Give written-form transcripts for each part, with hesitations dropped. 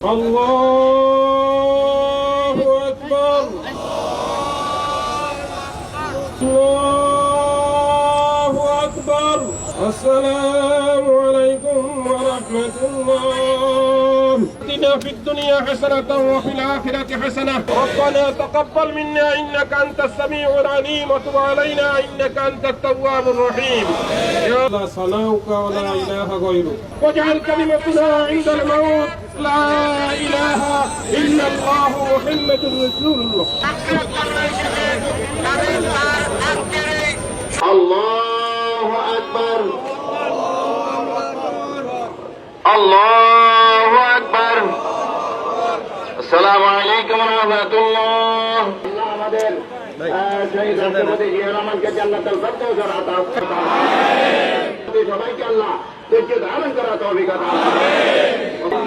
الله أكبر الله أكبر السلام عليكم ورحمة الله. آتنا في الدنيا حسنة وفي الآخرة حسنة ربنا تقبل منا إنك أنت السميع العليم وتب علينا إنك أنت التواب الرحيم. يا لا صنعك ولا إله غيرك واجعل كلمتنا عند الموت لا إله إلا الله محمد رسول الله. الله أكبر الله أكبر السلام عليكم ورحمة الله. আমাদের শহীদ রাষ্ট্রপতি জিয়া রহমানকে জান্নাতুল ফেরদৌস আতা করুন। সবাইকে আল্লাহ ধৈর্য ধারণ করার তৌফিক দান করুন।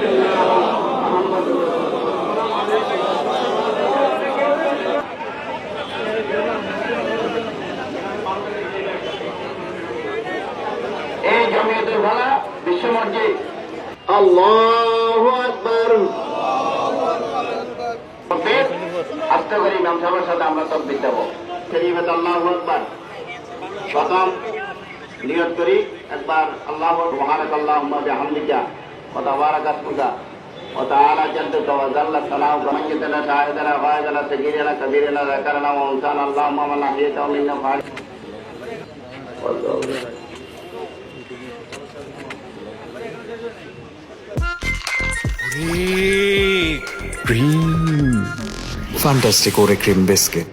এই জমিয়তুল ফালাহ বিশ্ব মসজিদ আল্লাহু আকবার। আস্তে করে ইমাম সাহেবের সাথে আমরা তাকবীর দেব। কালিমাত আল্লাহু আকবার প্রথম নিয়ত করি একবার আল্লাহু সুবহানাকাল্লাহুম্মা বিহামদিকা ওয়া তাবারাকা ইসমুকা ওয়া তাআলা জাদ্দুকা ওয়া জাল্লা সানাউকা মান ইয়াতালা শাহিদানা ফায়দানা সাগীরানা কাবীরানা যাকারানা ওয়া উনসানা আল্লাহুম্মা মান আহইয়াতা মিন্না ফা'al Cream. Fantastic Oreo cream biscuit.